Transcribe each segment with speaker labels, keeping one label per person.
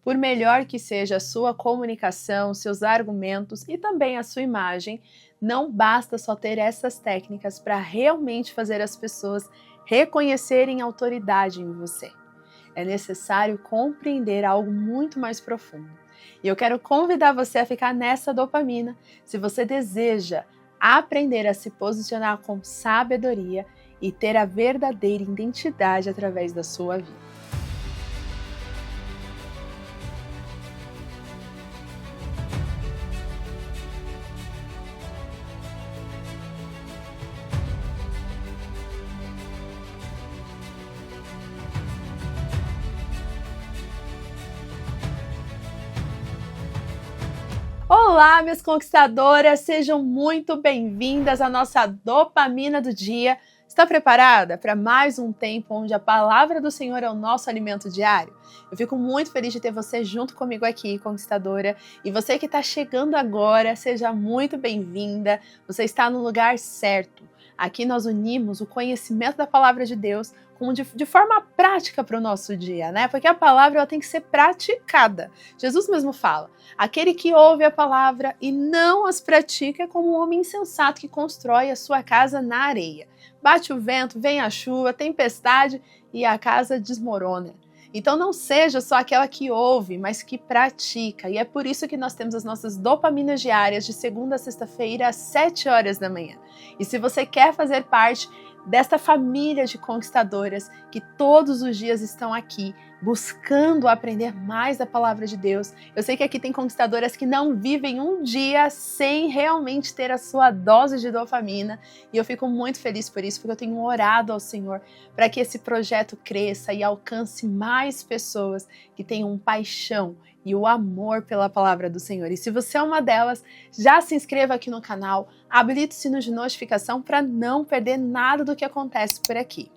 Speaker 1: por melhor que seja a sua comunicação, seus argumentos e também a sua imagem, não basta só ter essas técnicas para realmente fazer as pessoas reconhecerem autoridade em você. É necessário compreender algo muito mais profundo. E eu quero convidar você a ficar nessa dopamina, se você deseja aprender a se posicionar com sabedoria e ter a verdadeira identidade através da sua vida. Olá, minhas conquistadoras, sejam muito bem-vindas à nossa dopamina do dia. Está preparada para mais um tempo onde a palavra do Senhor é o nosso alimento diário? Eu fico muito feliz de ter você junto comigo aqui, conquistadora. E você que está chegando agora, seja muito bem-vinda. Você está no lugar certo. Aqui nós unimos o conhecimento da palavra de Deus de forma prática para o nosso dia, né? Porque a palavra ela tem que ser praticada. Jesus mesmo fala, aquele que ouve a palavra e não as pratica é como um homem insensato que constrói a sua casa na areia. Bate o vento, vem a chuva, tempestade e a casa desmorona. Então não seja só aquela que ouve, mas que pratica. E é por isso que nós temos as nossas dopaminas diárias de segunda a sexta-feira às 7 horas da manhã. E se você quer fazer parte desta família de conquistadoras que todos os dias estão aqui buscando aprender mais da palavra de Deus. Eu sei que aqui tem conquistadoras que não vivem um dia sem realmente ter a sua dose de dopamina e eu fico muito feliz por isso, porque eu tenho orado ao Senhor para que esse projeto cresça e alcance mais pessoas que tenham paixão e o amor pela palavra do Senhor. E se você é uma delas, já se inscreva aqui no canal, habilite o sino de notificação para não perder nada do que acontece por aqui.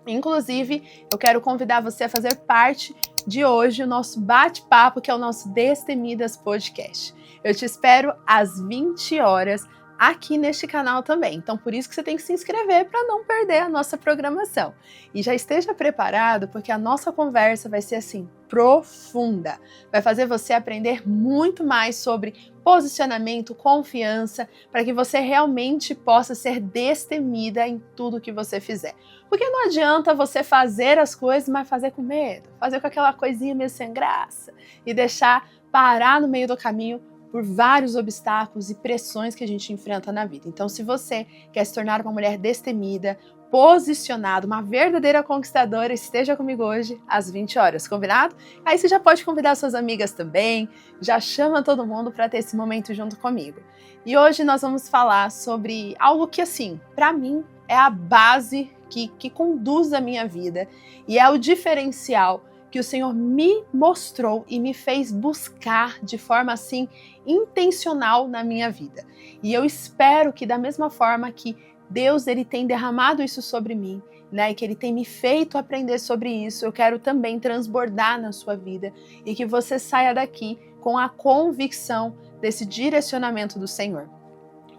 Speaker 1: Inclusive, eu quero convidar você a fazer parte de hoje o nosso bate-papo, que é o nosso Destemidas Podcast. Eu te espero às 20 horas aqui neste canal também. Então, por isso que você tem que se inscrever para não perder a nossa programação. E já esteja preparado, porque a nossa conversa vai ser assim, profunda. Vai fazer você aprender muito mais sobre posicionamento, confiança, para que você realmente possa ser destemida em tudo que você fizer. Porque não adianta você fazer as coisas, mas fazer com medo, fazer com aquela coisinha meio sem graça e deixar parar no meio do caminho por vários obstáculos e pressões que a gente enfrenta na vida. Então, se você quer se tornar uma mulher destemida, posicionada, uma verdadeira conquistadora, esteja comigo hoje às 20 horas, combinado? Aí você já pode convidar suas amigas também, já chama todo mundo para ter esse momento junto comigo. E hoje nós vamos falar sobre algo que, assim, para mim é a base que conduz a minha vida e é o diferencial que o Senhor me mostrou e me fez buscar de forma assim intencional na minha vida. E eu espero que da mesma forma que Deus ele tem derramado isso sobre mim, né, e que ele tem me feito aprender sobre isso, eu quero também transbordar na sua vida e que você saia daqui com a convicção desse direcionamento do Senhor.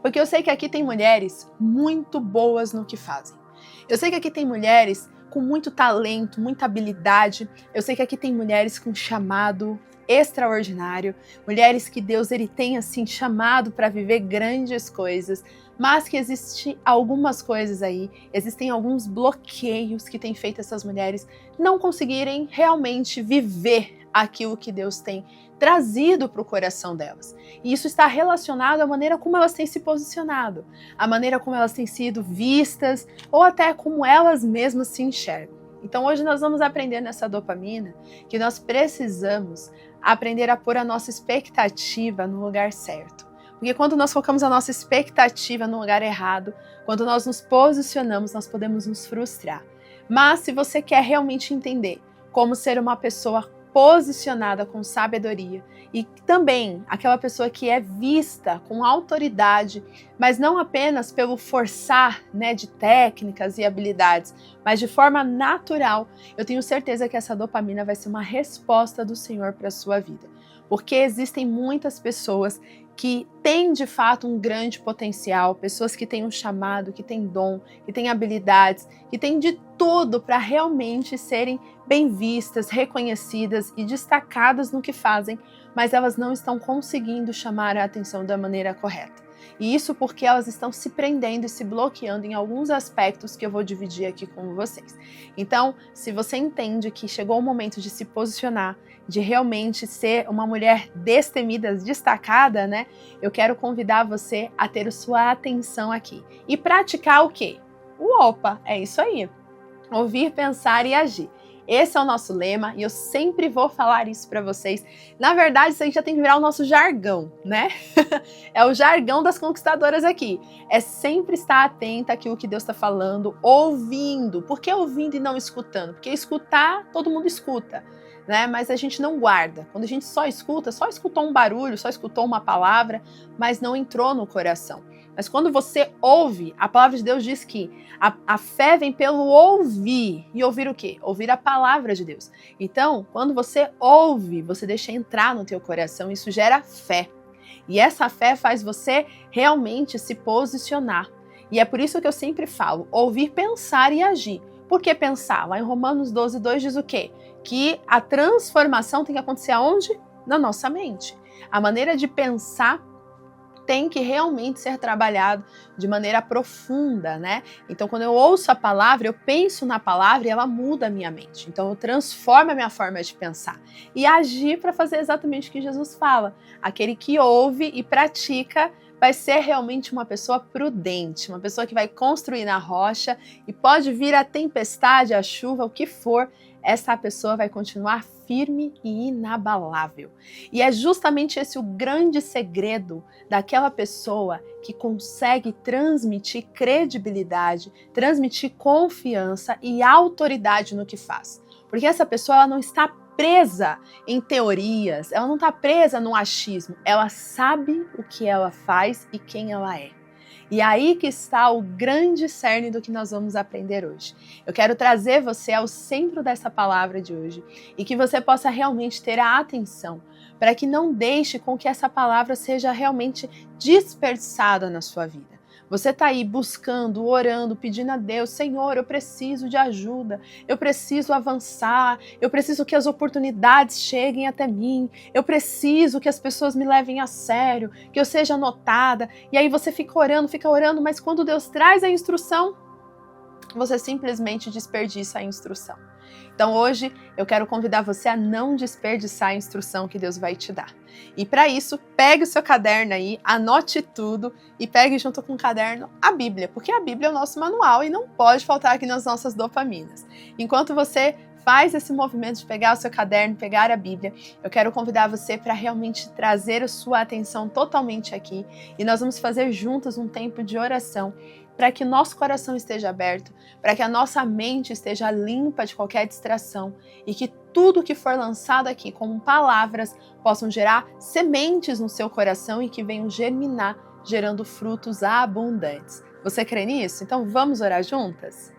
Speaker 1: Porque eu sei que aqui tem mulheres muito boas no que fazem. Eu sei que aqui tem mulheres com muito talento, muita habilidade. Eu sei que aqui tem mulheres com chamado extraordinário, mulheres que Deus ele tem assim chamado para viver grandes coisas, mas que existem algumas coisas aí, existem alguns bloqueios que têm feito essas mulheres não conseguirem realmente viver aquilo que Deus tem trazido para o coração delas. E isso está relacionado à maneira como elas têm se posicionado, à maneira como elas têm sido vistas ou até como elas mesmas se enxergam. Então hoje nós vamos aprender nessa dopamina que nós precisamos aprender a pôr a nossa expectativa no lugar certo. Porque quando nós colocamos a nossa expectativa no lugar errado, quando nós nos posicionamos, nós podemos nos frustrar. Mas se você quer realmente entender como ser uma pessoa posicionada com sabedoria e também aquela pessoa que é vista com autoridade, mas não apenas pelo forçar, né, de técnicas e habilidades, mas de forma natural, eu tenho certeza que essa dopamina vai ser uma resposta do Senhor para a sua vida. porque existem muitas pessoas que têm de fato um grande potencial, pessoas que têm um chamado, que têm dom, que têm habilidades, que têm de tudo para realmente serem bem vistas, reconhecidas e destacadas no que fazem, mas elas não estão conseguindo chamar a atenção da maneira correta. E isso porque elas estão se prendendo e se bloqueando em alguns aspectos que eu vou dividir aqui com vocês. Então, se você entende que chegou o momento de se posicionar, de realmente ser uma mulher destemida, destacada, né? Eu quero convidar você a ter a sua atenção aqui. E praticar o quê? O OPA, é isso aí. Ouvir, pensar e agir. Esse é o nosso lema e eu sempre vou falar isso para vocês. Na verdade, isso aí já tem que virar o nosso jargão, né? É o jargão das conquistadoras aqui. É sempre estar atenta àquilo que Deus está falando, ouvindo. Por que ouvindo e não escutando? Porque escutar, todo mundo escuta, né? Mas a gente não guarda. Quando a gente só escutou um barulho, só escutou uma palavra, mas não entrou no coração. Mas quando você ouve, a palavra de Deus diz que a fé vem pelo ouvir. E ouvir o quê? Ouvir a palavra de Deus. Então, quando você ouve, você deixa entrar no teu coração, isso gera fé. E essa fé faz você realmente se posicionar. E é por isso que eu sempre falo, ouvir, pensar e agir. Por que pensar? Lá em Romanos 12:2 diz o quê? Que a transformação tem que acontecer aonde? Na nossa mente. A maneira de pensar tem que realmente ser trabalhado de maneira profunda, né? Então, quando eu ouço a palavra, eu penso na palavra e ela muda a minha mente. Então, eu transformo a minha forma de pensar e agir para fazer exatamente o que Jesus fala. Aquele que ouve e pratica vai ser realmente uma pessoa prudente, uma pessoa que vai construir na rocha e pode vir a tempestade, a chuva, o que for, essa pessoa vai continuar firme e inabalável. E é justamente esse o grande segredo daquela pessoa que consegue transmitir credibilidade, transmitir confiança e autoridade no que faz. Porque essa pessoa ela não está presa em teorias, ela não está presa no achismo, ela sabe o que ela faz e quem ela é. E aí que está o grande cerne do que nós vamos aprender hoje. Eu quero trazer você ao centro dessa palavra de hoje e que você possa realmente ter a atenção para que não deixe com que essa palavra seja realmente desperdiçada na sua vida. Você está aí buscando, orando, pedindo a Deus, Senhor, eu preciso de ajuda, eu preciso avançar, eu preciso que as oportunidades cheguem até mim, eu preciso que as pessoas me levem a sério, que eu seja notada. E aí você fica orando, mas quando Deus traz a instrução, você simplesmente desperdiça a instrução. Então hoje eu quero convidar você a não desperdiçar a instrução que Deus vai te dar. E para isso, pegue o seu caderno aí, anote tudo e pegue junto com o caderno a Bíblia, porque a Bíblia é o nosso manual e não pode faltar aqui nas nossas dopaminas. Enquanto você faz esse movimento de pegar o seu caderno, pegar a Bíblia, eu quero convidar você para realmente trazer a sua atenção totalmente aqui e nós vamos fazer juntos um tempo de oração para que nosso coração esteja aberto, para que a nossa mente esteja limpa de qualquer distração e que tudo que for lançado aqui como palavras possam gerar sementes no seu coração e que venham germinar, gerando frutos abundantes. Você crê nisso? Então vamos orar juntas?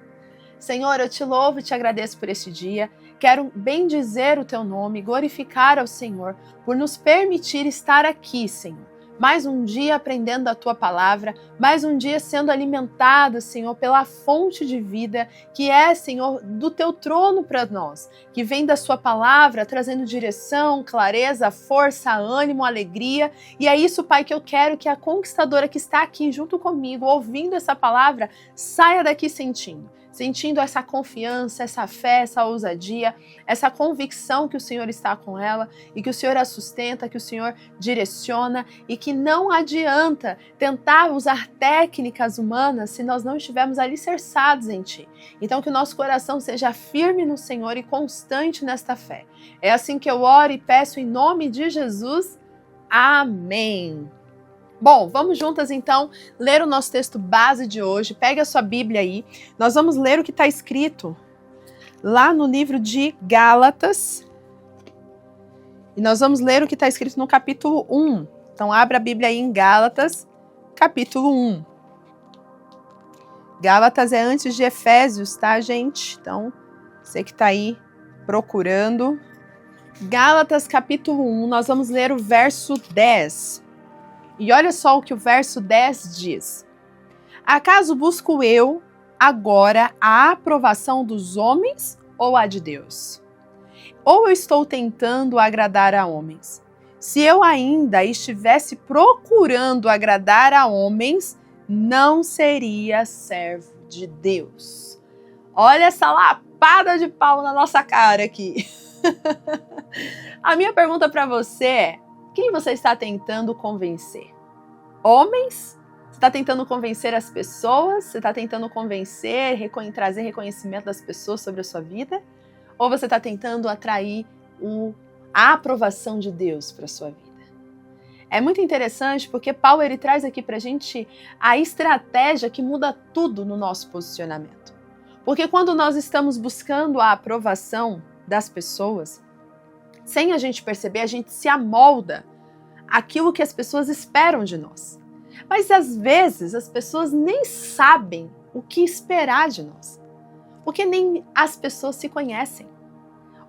Speaker 1: Senhor, eu te louvo e te agradeço por este dia. Quero bendizer o teu nome, glorificar ao Senhor por nos permitir estar aqui, Senhor. Mais um dia aprendendo a tua palavra, mais um dia sendo alimentado, Senhor, pela fonte de vida que é, Senhor, do teu trono para nós, que vem da sua palavra, trazendo direção, clareza, força, ânimo, alegria. E é isso, Pai, que eu quero que a conquistadora que está aqui junto comigo, ouvindo essa palavra, saia daqui sentindo essa confiança, essa fé, essa ousadia, essa convicção que o Senhor está com ela e que o Senhor a sustenta, que o Senhor direciona e que não adianta tentar usar técnicas humanas se nós não estivermos alicerçados em Ti. Então que o nosso coração seja firme no Senhor e constante nesta fé. É assim que eu oro e peço em nome de Jesus. Amém. Bom, vamos juntas então ler o nosso texto base de hoje. Pegue a sua Bíblia aí. Nós vamos ler o que está escrito lá no livro de Gálatas. E nós vamos ler o que está escrito no capítulo 1. Então, abra a Bíblia aí em Gálatas, capítulo 1. Gálatas é antes de Efésios, tá, gente? Então, você que está aí procurando, Gálatas capítulo 1, nós vamos ler o verso 10. E olha só o que o verso 10 diz. Acaso busco eu agora a aprovação dos homens ou a de Deus? Ou eu estou tentando agradar a homens? Se eu ainda estivesse procurando agradar a homens, não seria servo de Deus. Olha essa lapada de pau na nossa cara aqui. A minha pergunta para você é: quem você está tentando convencer? Homens? Você está tentando convencer as pessoas? Você está tentando convencer, trazer reconhecimento das pessoas sobre a sua vida? Ou você está tentando atrair a aprovação de Deus para a sua vida? É muito interessante porque Paulo ele traz aqui para a gente a estratégia que muda tudo no nosso posicionamento. Porque quando nós estamos buscando a aprovação das pessoas, sem a gente perceber, a gente se amolda àquilo que as pessoas esperam de nós. Mas às vezes as pessoas nem sabem o que esperar de nós, porque nem as pessoas se conhecem.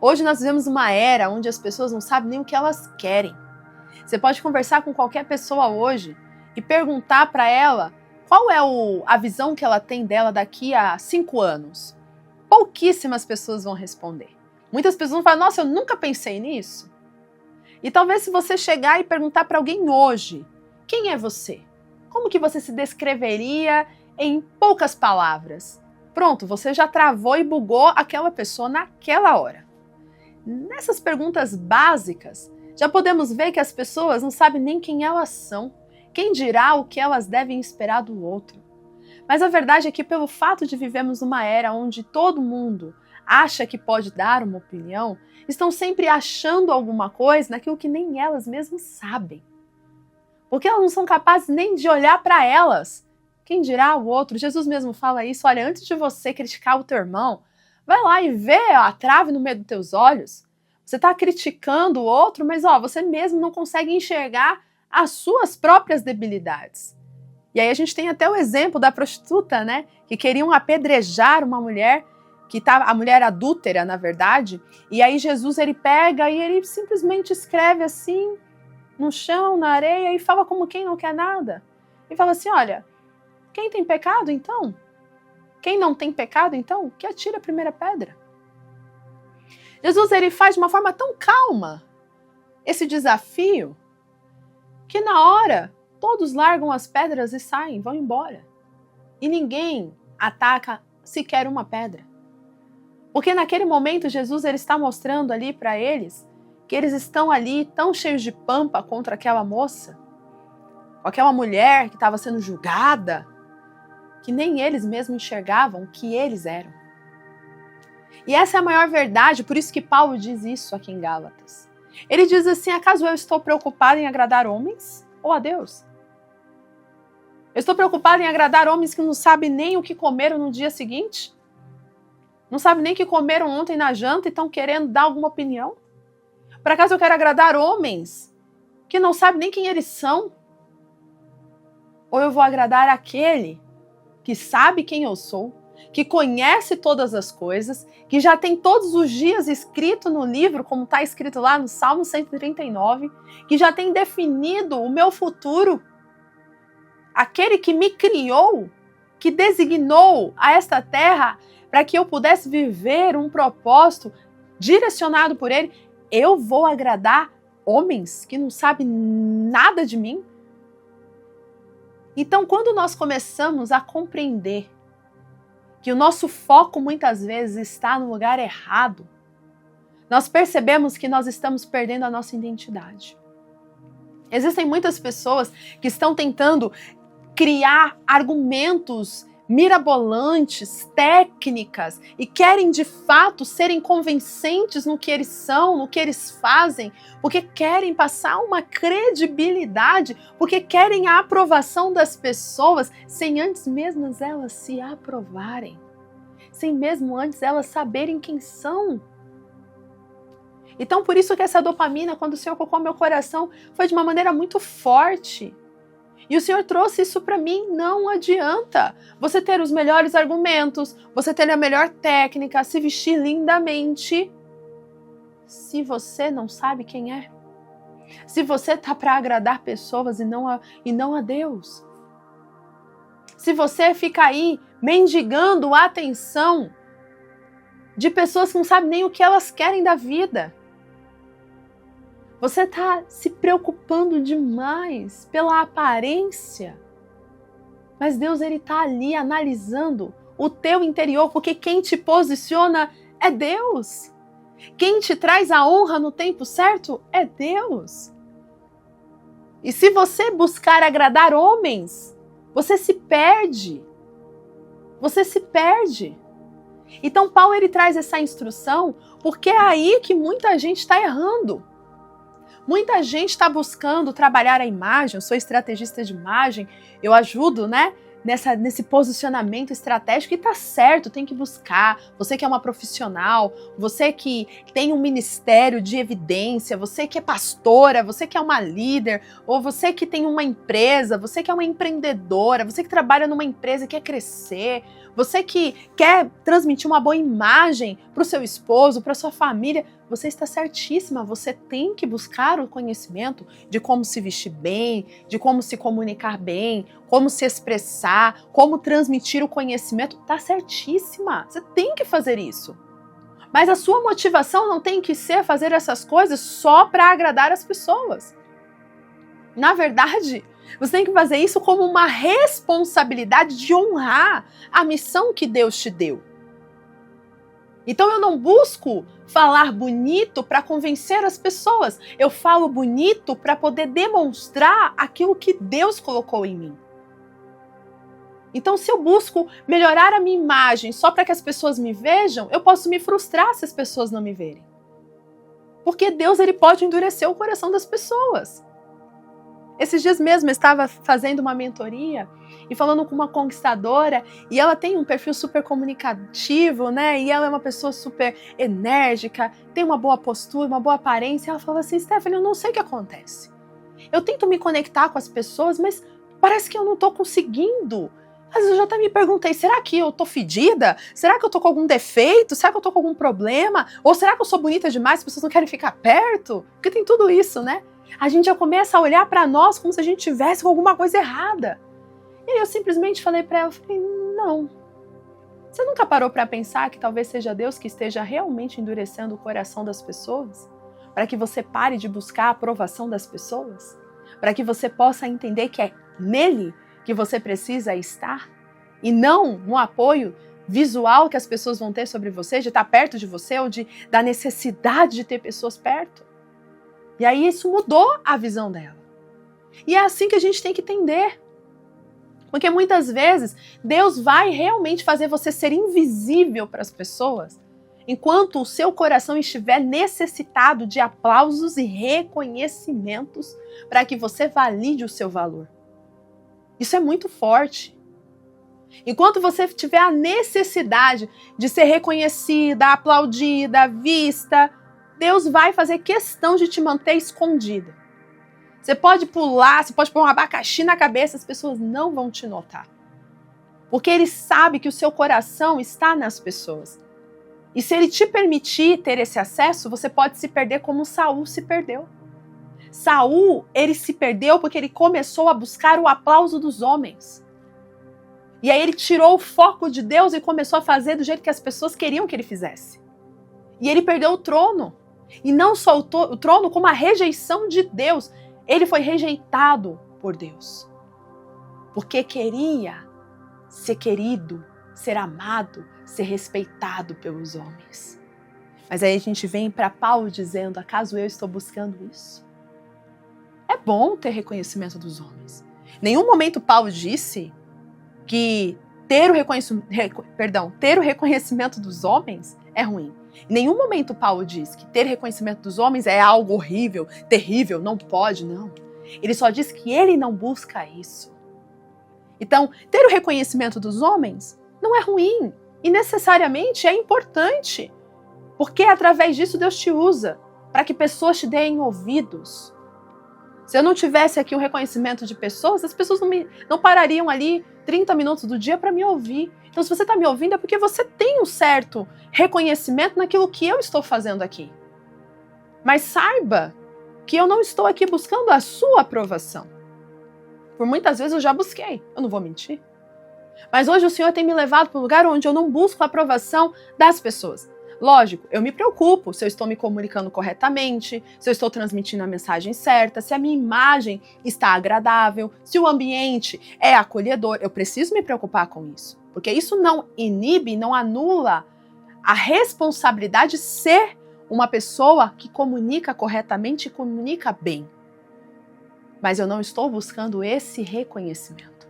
Speaker 1: Hoje nós vivemos uma era onde as pessoas não sabem nem o que elas querem. Você pode conversar com qualquer pessoa hoje e perguntar para ela qual é a visão que ela tem dela daqui a 5 anos. Pouquíssimas pessoas vão responder. Muitas pessoas vão falar: nossa, eu nunca pensei nisso. E talvez se você chegar e perguntar para alguém hoje, quem é você? Como que você se descreveria em poucas palavras? Pronto, você já travou e bugou aquela pessoa naquela hora. Nessas perguntas básicas, já podemos ver que as pessoas não sabem nem quem elas são. Quem dirá o que elas devem esperar do outro? Mas a verdade é que pelo fato de vivermos numa era onde todo mundo acha que pode dar uma opinião, estão sempre achando alguma coisa naquilo que nem elas mesmas sabem. Porque elas não são capazes nem de olhar para elas. Quem dirá o outro? Jesus mesmo fala isso: olha, antes de você criticar o teu irmão, vai lá e vê a trave no meio dos teus olhos. Você está criticando o outro, mas você mesmo não consegue enxergar as suas próprias debilidades. E aí a gente tem até o exemplo da prostituta, né? Que queriam apedrejar uma mulher, a mulher adúltera, na verdade. E aí Jesus ele pega e ele simplesmente escreve assim, no chão, na areia, e fala como quem não quer nada. E fala assim: olha, quem tem pecado então? Quem não tem pecado então? Que atire a primeira pedra. Jesus ele faz de uma forma tão calma esse desafio que na hora todos largam as pedras e saem, vão embora. E ninguém ataca sequer uma pedra. Porque naquele momento Jesus ele está mostrando ali para eles que eles estão ali tão cheios de pampa contra aquela moça, aquela mulher que estava sendo julgada, que nem eles mesmos enxergavam o que eles eram. E essa é a maior verdade, por isso que Paulo diz isso aqui em Gálatas. Ele diz assim: acaso eu estou preocupado em agradar homens ou a Deus? Eu estou preocupado em agradar homens que não sabem nem o que comeram no dia seguinte? Não sabem nem o que comeram ontem na janta e estão querendo dar alguma opinião? Por acaso eu quero agradar homens que não sabem nem quem eles são? Ou eu vou agradar aquele que sabe quem eu sou, que conhece todas as coisas, que já tem todos os dias escrito no livro, como está escrito lá no Salmo 139, que já tem definido o meu futuro, aquele que me criou, que designou a esta terra para que eu pudesse viver um propósito direcionado por ele. Eu vou agradar homens que não sabem nada de mim? Então, quando nós começamos a compreender que o nosso foco muitas vezes está no lugar errado, nós percebemos que nós estamos perdendo a nossa identidade. Existem muitas pessoas que estão tentando criar argumentos mirabolantes, técnicas, e querem de fato serem convincentes no que eles são, no que eles fazem, porque querem passar uma credibilidade, porque querem a aprovação das pessoas, sem antes mesmo elas se aprovarem, sem mesmo antes elas saberem quem são. Então por isso que essa dopamina, quando o Senhor colocou no meu coração, foi de uma maneira muito forte. E o Senhor trouxe isso para mim. Não adianta você ter os melhores argumentos, você ter a melhor técnica, se vestir lindamente, se você não sabe quem é? Se você está para agradar pessoas e não a Deus? Se você fica aí mendigando a atenção de pessoas que não sabem nem o que elas querem da vida? Você está se preocupando demais pela aparência. Mas Deus está ali analisando o teu interior, porque quem te posiciona é Deus. Quem te traz a honra no tempo certo é Deus. E se você buscar agradar homens, você se perde. Você se perde. Então Paulo ele traz essa instrução porque é aí que muita gente está errando. Muita gente está buscando trabalhar a imagem. Eu sou estrategista de imagem, eu ajudo, nesse posicionamento estratégico, e tá certo, tem que buscar. Você que é uma profissional, você que tem um ministério de evidência, você que é pastora, você que é uma líder, ou você que tem uma empresa, você que é uma empreendedora, você que trabalha numa empresa e quer crescer, você que quer transmitir uma boa imagem para o seu esposo, para sua família, você está certíssima, você tem que buscar o conhecimento de como se vestir bem, de como se comunicar bem, como se expressar, como transmitir o conhecimento, está certíssima, você tem que fazer isso. Mas a sua motivação não tem que ser fazer essas coisas só para agradar as pessoas. Na verdade, você tem que fazer isso como uma responsabilidade de honrar a missão que Deus te deu. Então eu não busco falar bonito para convencer as pessoas. Eu falo bonito para poder demonstrar aquilo que Deus colocou em mim. Então se eu busco melhorar a minha imagem só para que as pessoas me vejam, eu posso me frustrar se as pessoas não me verem. Porque Deus ele pode endurecer o coração das pessoas. Esses dias mesmo eu estava fazendo uma mentoria e falando com uma conquistadora, e ela tem um perfil super comunicativo, e ela é uma pessoa super enérgica, tem uma boa postura, uma boa aparência. Ela falou assim: Stephanie, eu não sei o que acontece. Eu tento me conectar com as pessoas, mas parece que eu não estou conseguindo. Às vezes eu já até me perguntei, será que eu tô fedida? Será que eu tô com algum defeito? Será que eu tô com algum problema? Ou será que eu sou bonita demais, as pessoas não querem ficar perto? Porque tem tudo isso, A gente já começa a olhar para nós como se a gente tivesse com alguma coisa errada. E eu simplesmente falei para ela, não. Você nunca parou para pensar que talvez seja Deus que esteja realmente endurecendo o coração das pessoas? Para que você pare de buscar a aprovação das pessoas? Para que você possa entender que é nele que você precisa estar? E não no apoio visual que as pessoas vão ter sobre você, de estar perto de você ou da necessidade de ter pessoas perto? E aí isso mudou a visão dela. E é assim que a gente tem que entender. Porque muitas vezes Deus vai realmente fazer você ser invisível para as pessoas, enquanto o seu coração estiver necessitado de aplausos e reconhecimentos para que você valide o seu valor. Isso é muito forte. Enquanto você tiver a necessidade de ser reconhecida, aplaudida, vista, Deus vai fazer questão de te manter escondida. Você pode pular, você pode pôr um abacaxi na cabeça, as pessoas não vão te notar. Porque Ele sabe que o seu coração está nas pessoas. E se Ele te permitir ter esse acesso, você pode se perder como Saul se perdeu. Saul, ele se perdeu porque ele começou a buscar o aplauso dos homens. E aí ele tirou o foco de Deus e começou a fazer do jeito que as pessoas queriam que ele fizesse. E ele perdeu o trono. E não só o trono, como a rejeição de Deus. Ele foi rejeitado por Deus. Porque queria ser querido, ser amado, ser respeitado pelos homens. Mas aí a gente vem para Paulo dizendo, acaso eu estou buscando isso? É bom ter reconhecimento dos homens. Em nenhum momento Paulo disse que ter o reconhecimento dos homens é ruim. Em nenhum momento Paulo diz que ter reconhecimento dos homens é algo horrível, terrível, não pode, não. Ele só diz que ele não busca isso. Então, ter o reconhecimento dos homens não é ruim e necessariamente é importante, porque através disso Deus te usa para que pessoas te deem ouvidos. Se eu não tivesse aqui o reconhecimento de pessoas, as pessoas não parariam ali 30 minutos do dia para me ouvir. Então, se você está me ouvindo, é porque você tem um certo reconhecimento naquilo que eu estou fazendo aqui. Mas saiba que eu não estou aqui buscando a sua aprovação. Por muitas vezes eu já busquei, eu não vou mentir. Mas hoje o Senhor tem me levado para um lugar onde eu não busco a aprovação das pessoas. Lógico, eu me preocupo se eu estou me comunicando corretamente, se eu estou transmitindo a mensagem certa, se a minha imagem está agradável, se o ambiente é acolhedor. Eu preciso me preocupar com isso, porque isso não inibe, não anula a responsabilidade de ser uma pessoa que comunica corretamente e comunica bem. Mas eu não estou buscando esse reconhecimento.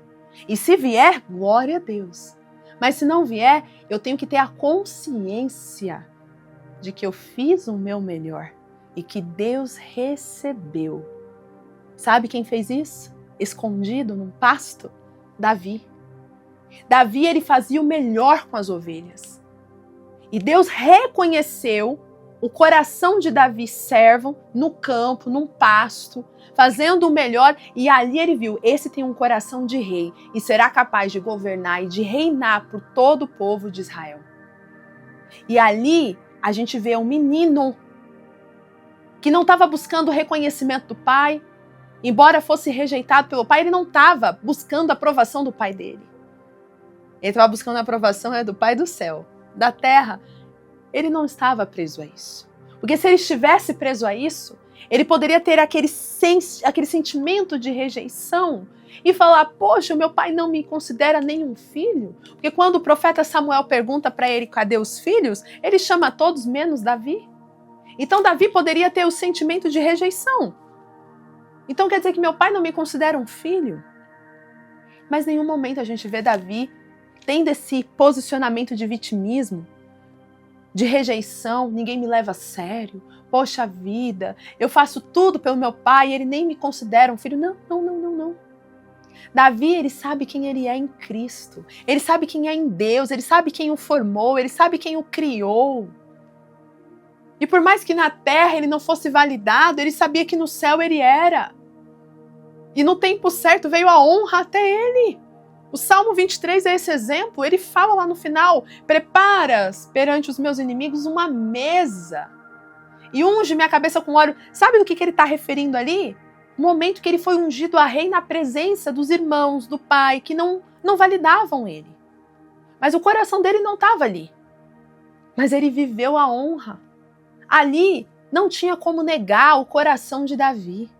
Speaker 1: E se vier, glória a Deus. Mas se não vier, eu tenho que ter a consciência de que eu fiz o meu melhor e que Deus recebeu. Sabe quem fez isso? Escondido num pasto? Davi. Davi, ele fazia o melhor com as ovelhas. E Deus reconheceu o coração de Davi servo no campo, num pasto, fazendo o melhor, e ali ele viu, esse tem um coração de rei e será capaz de governar e de reinar por todo o povo de Israel. E ali a gente vê um menino que não estava buscando o reconhecimento do pai, embora fosse rejeitado pelo pai, ele não estava buscando a aprovação do pai dele. Ele estava buscando a aprovação do pai do céu, da terra. Ele não estava preso a isso. Porque se ele estivesse preso a isso, ele poderia ter aquele sentimento de rejeição e falar, poxa, o meu pai não me considera nenhum filho. Porque quando o profeta Samuel pergunta para ele, cadê os filhos? Ele chama todos menos Davi. Então Davi poderia ter o sentimento de rejeição. Então quer dizer que meu pai não me considera um filho? Mas em nenhum momento a gente vê Davi tendo esse posicionamento de vitimismo, de rejeição, ninguém me leva a sério, poxa vida, eu faço tudo pelo meu pai e ele nem me considera um filho. Não. Davi, ele sabe quem ele é em Cristo, ele sabe quem é em Deus, ele sabe quem o formou, ele sabe quem o criou. E por mais que na terra ele não fosse validado, ele sabia que no céu ele era. E no tempo certo veio a honra até ele. O Salmo 23 é esse exemplo, ele fala lá no final, preparas perante os meus inimigos uma mesa e unge minha cabeça com óleo. Sabe do que ele está referindo ali? O momento que ele foi ungido a rei na presença dos irmãos, do pai, que não validavam ele. Mas o coração dele não estava ali. Mas ele viveu a honra. Ali não tinha como negar o coração de Davi.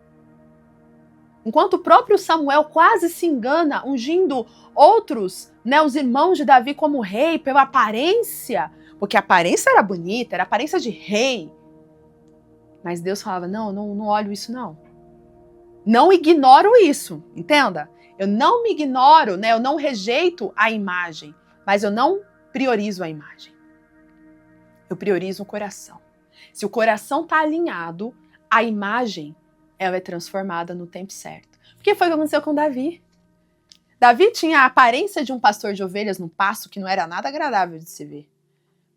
Speaker 1: Enquanto o próprio Samuel quase se engana, ungindo outros, os irmãos de Davi como rei, pela aparência, porque a aparência era bonita, era a aparência de rei. Mas Deus falava, não olho isso não. Não ignoro isso, entenda? Eu não me ignoro, eu não rejeito a imagem, mas eu não priorizo a imagem. Eu priorizo o coração. Se o coração está alinhado, a imagem ela é transformada no tempo certo. O que foi que aconteceu com Davi? Davi tinha a aparência de um pastor de ovelhas num pasto que não era nada agradável de se ver.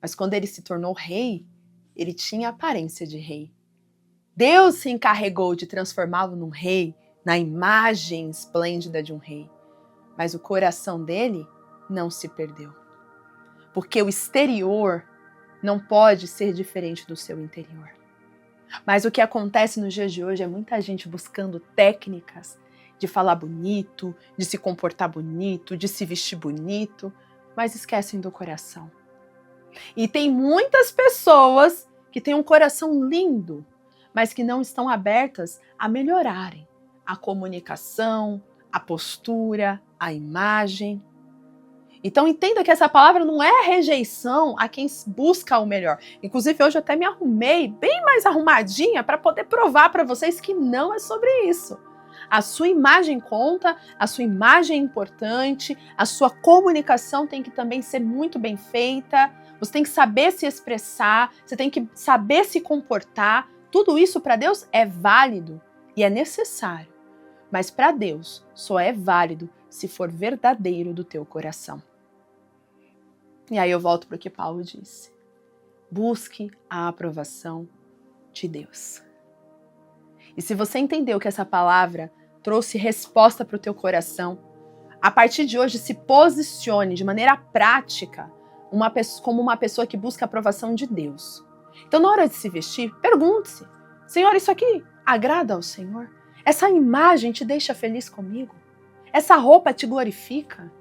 Speaker 1: Mas quando ele se tornou rei, ele tinha a aparência de rei. Deus se encarregou de transformá-lo num rei, na imagem esplêndida de um rei. Mas o coração dele não se perdeu. Porque o exterior não pode ser diferente do seu interior. Mas o que acontece nos dias de hoje é muita gente buscando técnicas de falar bonito, de se comportar bonito, de se vestir bonito, mas esquecem do coração. E tem muitas pessoas que têm um coração lindo, mas que não estão abertas a melhorarem a comunicação, a postura, a imagem. Então entenda que essa palavra não é rejeição a quem busca o melhor. Inclusive hoje eu até me arrumei bem mais arrumadinha para poder provar para vocês que não é sobre isso. A sua imagem conta, a sua imagem é importante, a sua comunicação tem que também ser muito bem feita, você tem que saber se expressar, você tem que saber se comportar. Tudo isso para Deus é válido e é necessário. Mas para Deus só é válido se for verdadeiro do teu coração. E aí eu volto para o que Paulo disse. Busque a aprovação de Deus. E se você entendeu que essa palavra trouxe resposta para o teu coração, a partir de hoje se posicione de maneira prática como uma pessoa que busca a aprovação de Deus. Então na hora de se vestir, pergunte-se, Senhor, isso aqui agrada ao Senhor? Essa imagem te deixa feliz comigo? Essa roupa te glorifica?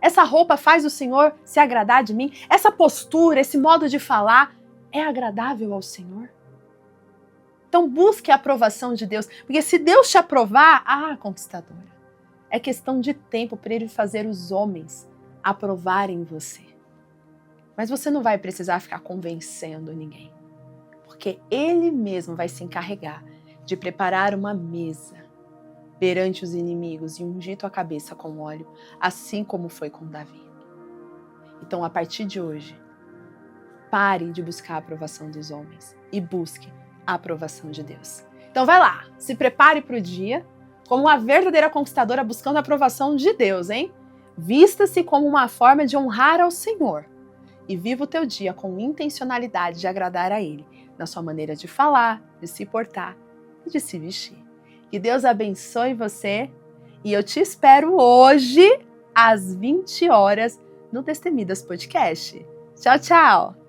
Speaker 1: Essa roupa faz o Senhor se agradar de mim? Essa postura, esse modo de falar é agradável ao Senhor? Então busque a aprovação de Deus, porque se Deus te aprovar, conquistadora, é questão de tempo para Ele fazer os homens aprovarem você. Mas você não vai precisar ficar convencendo ninguém, porque Ele mesmo vai se encarregar de preparar uma mesa perante os inimigos e ungir tua cabeça com óleo, assim como foi com Davi. Então, a partir de hoje, pare de buscar a aprovação dos homens e busque a aprovação de Deus. Então vai lá, se prepare para o dia como uma verdadeira conquistadora buscando a aprovação de Deus, hein? Vista-se como uma forma de honrar ao Senhor e viva o teu dia com intencionalidade de agradar a Ele, na sua maneira de falar, de se portar e de se vestir. Que Deus abençoe você e eu te espero hoje às 20 horas no Destemidas Podcast. Tchau, tchau!